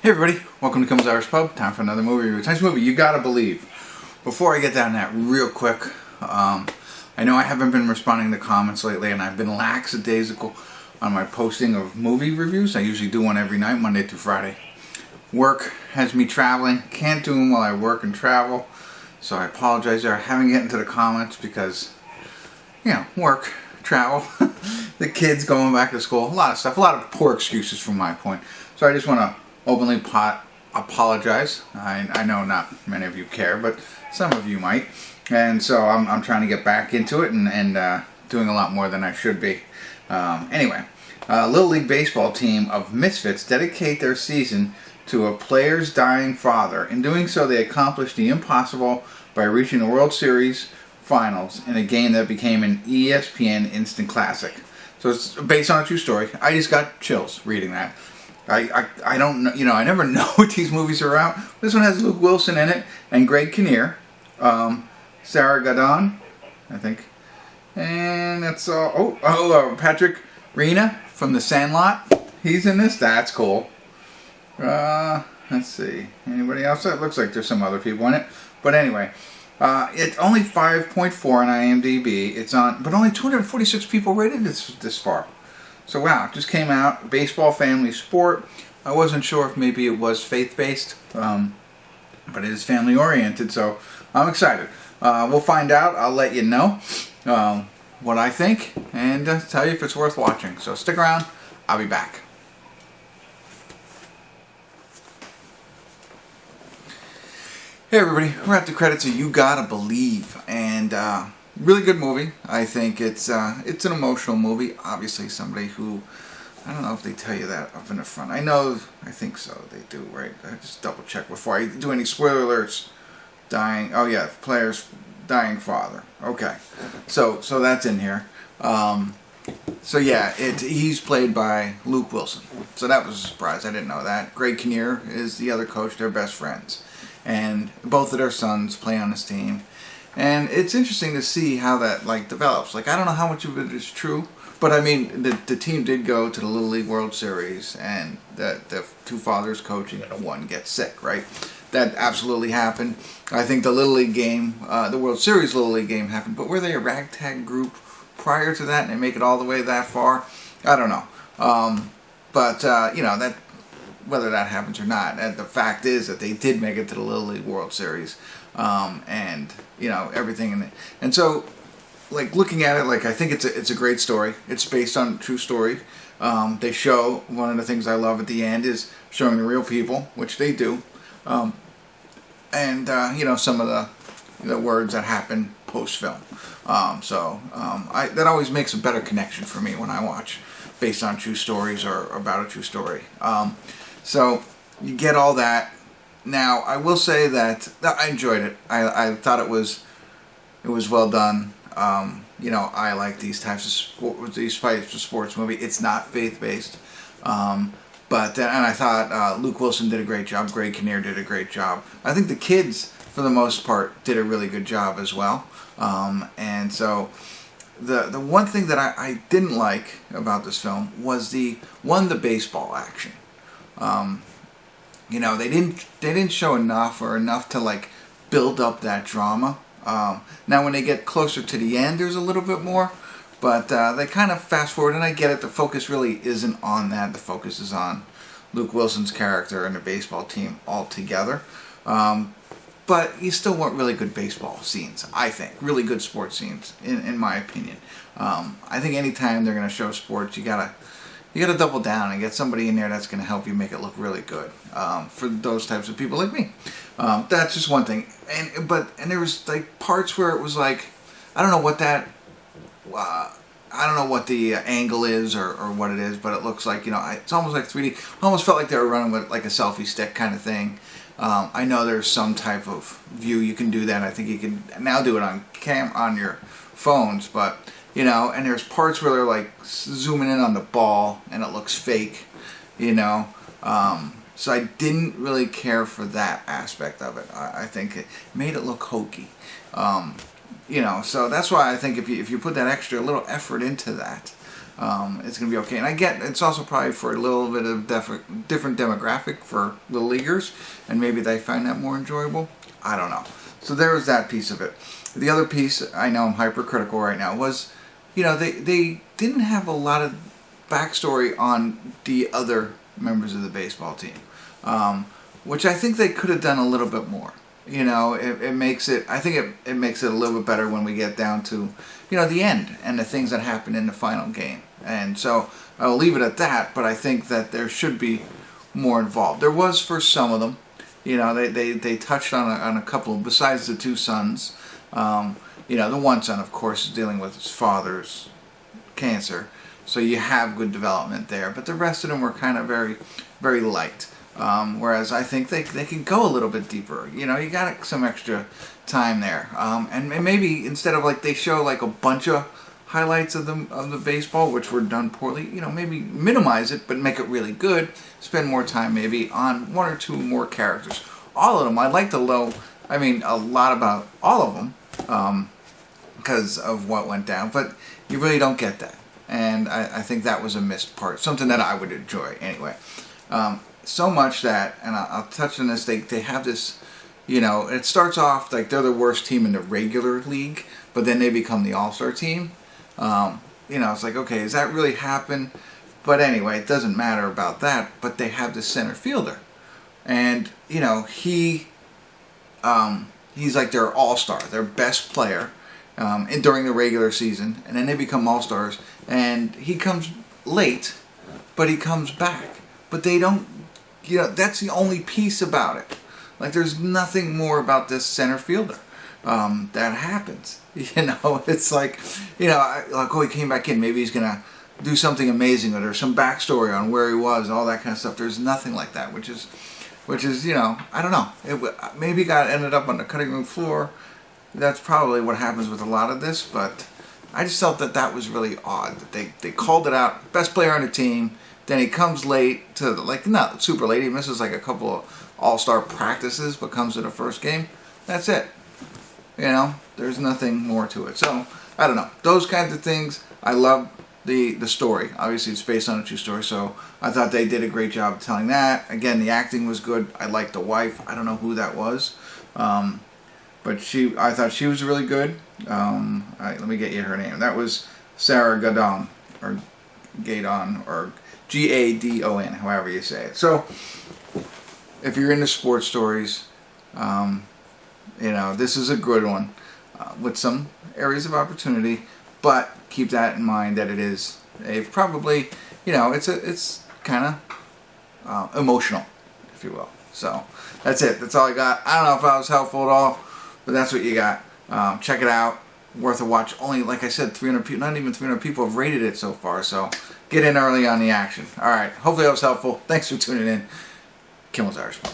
Hey everybody, welcome to Kimmel's Irish Pub. Time for another movie review. Tonight's movie, You Gotta Believe. Before I get down that real quick, I know I haven't been responding to comments lately, and I've been lackadaisical on my posting of movie reviews. I usually do one every night, Monday through Friday. Work has me traveling. Can't do them while I work and travel, so I apologize there. I haven't gotten to the comments because, you know, work, travel, the kids going back to school, a lot of stuff, a lot of poor excuses from my point. So I just want to openly apologize. I know not many of you care, but some of you might. And so I'm trying to get back into it and doing a lot more than I should be. Anyway, Little League Baseball team of misfits dedicate their season to a player's dying father. In doing so, they accomplished the impossible by reaching the World Series Finals in a game that became an ESPN instant classic. So it's based on a true story. I just got chills reading that. I don't know, you know, I never know what these movies are about. This one has Luke Wilson in it and Greg Kinnear, Sarah Gadon, I think, and that's Patrick Rena from The Sandlot. He's in this. That's cool. Let's see, anybody else? It looks like there's some other people in it, but anyway, it's only 5.4 on IMDb. It's on, but only 246 people rated this far. So wow, it just came out, baseball family sport. I wasn't sure if maybe it was faith-based, but it is family-oriented, so I'm excited. We'll find out. I'll let you know what I think and tell you if it's worth watching. So stick around. I'll be back. Hey everybody, we're at the credits of You Gotta Believe, and really good movie. I think it's an emotional movie. Obviously, somebody who, I don't know if they tell you that up in the front. I think so. They do, right? I just double check before I do any spoiler alerts. Dying. Oh yeah, player's dying father. Okay, so that's in here. So yeah, he's played by Luke Wilson. So that was a surprise. I didn't know that. Greg Kinnear is the other coach. They're best friends, and both of their sons play on this team. And it's interesting to see how that develops. I don't know how much of it is true, but I mean the team did go to the Little League World Series, and the two fathers coaching and one gets sick, right? That absolutely happened. I think the Little League game, the World Series Little League game happened, but were they a ragtag group prior to that and they make it all the way that far? I don't know. You know, that whether that happens or not, the fact is that they did make it to the Little League World Series. And you know, everything in it. And so, looking at it, I think it's a great story. It's based on a true story. They show, one of the things I love at the end is showing the real people, which they do. You know, some of the words that happen post-film. That always makes a better connection for me when I watch based on true stories or about a true story. So you get all that. Now, I will say that I enjoyed it. I thought it was well done. You know, I like these types of sports movie. It's not faith-based, and I thought Luke Wilson did a great job. Greg Kinnear did a great job. I think the kids, for the most part, did a really good job as well. And so, the one thing that I didn't like about this film was the baseball action. You know, they didn't show enough to build up that drama. Now when they get closer to the end, there's a little bit more, but they kind of fast forward, and I get it. The focus really isn't on that. The focus is on Luke Wilson's character and the baseball team altogether. But you still want really good baseball scenes, I think. Really good sports scenes, in my opinion. I think anytime they're going to show sports, you gotta double down and get somebody in there that's going to help you make it look really good, for those types of people like me. That's just one thing. And there was parts where it was I don't know what that, I don't know what the angle is or what it is, but it looks like, you know, it's almost like 3D. It almost felt like they were running with a selfie stick kind of thing. I know there's some type of view you can do that. I think you can now do it on your phones, but you know, and there's parts where they're zooming in on the ball and it looks fake, you know. So I didn't really care for that aspect of it. I think it made it look hokey. You know, so that's why I think if you put that extra little effort into that, it's going to be okay. And I get it's also probably for a little bit of different demographic for little leaguers, and maybe they find that more enjoyable. I don't know. So there was that piece of it. The other piece, I know I'm hypercritical right now, was, they didn't have a lot of backstory on the other members of the baseball team, which I think they could have done a little bit more. It makes it, I think it makes it a little bit better when we get down to, the end and the things that happen in the final game. And so I'll leave it at that, but I think that there should be more involved. There was for some of them. They touched on a couple, besides the two sons. The one son, of course, is dealing with his father's cancer. So you have good development there. But the rest of them were kind of very, very light. Whereas I think they can go a little bit deeper. You got some extra time there. And maybe instead of they show a bunch of highlights of the baseball, which were done poorly, maybe minimize it, but make it really good. Spend more time maybe on one or two more characters. All of them. I'd like to a lot about all of them because of what went down, but you really don't get that. And I think that was a missed part. Something that I would enjoy anyway. So much that, and I'll touch on this, they have this, it starts off like they're the worst team in the regular league, but then they become the all-star team. It's like, okay, does that really happen? But anyway, it doesn't matter about that, but they have this center fielder. And, he's like their all-star, their best player during the regular season. And then they become all-stars. And he comes late, but he comes back. But they don't, that's the only piece about it. There's nothing more about this center fielder that happens. It's like, oh, he came back in. Maybe he's going to do something amazing, or there's some backstory on where he was and all that kind of stuff. There's nothing like that, which is I don't know. Maybe ended up on the cutting room floor. That's probably what happens with a lot of this, but I just felt that was really odd. That they called it out, best player on the team, then he comes late to, not super late, he misses a couple of all-star practices, but comes to the first game. That's it. There's nothing more to it. So, I don't know. Those kinds of things, I love the story. Obviously, it's based on a true story, so I thought they did a great job telling that. Again, the acting was good. I liked the wife. I don't know who that was. But I thought she was really good. All right, let me get you her name. That was Sarah Gadon, or Gadon, or Gadon, however you say it. So, if you're into sports stories, this is a good one with some areas of opportunity, but keep that in mind that it is probably, it's kind of emotional, if you will. So, that's it. That's all I got. I don't know if I was helpful at all, but that's what you got. Check it out. Worth a watch. Only, like I said, 300 people, not even 300 people have rated it so far, so get in early on the action. Alright, hopefully that was helpful. Thanks for tuning in. Kimmel's Irish Pub.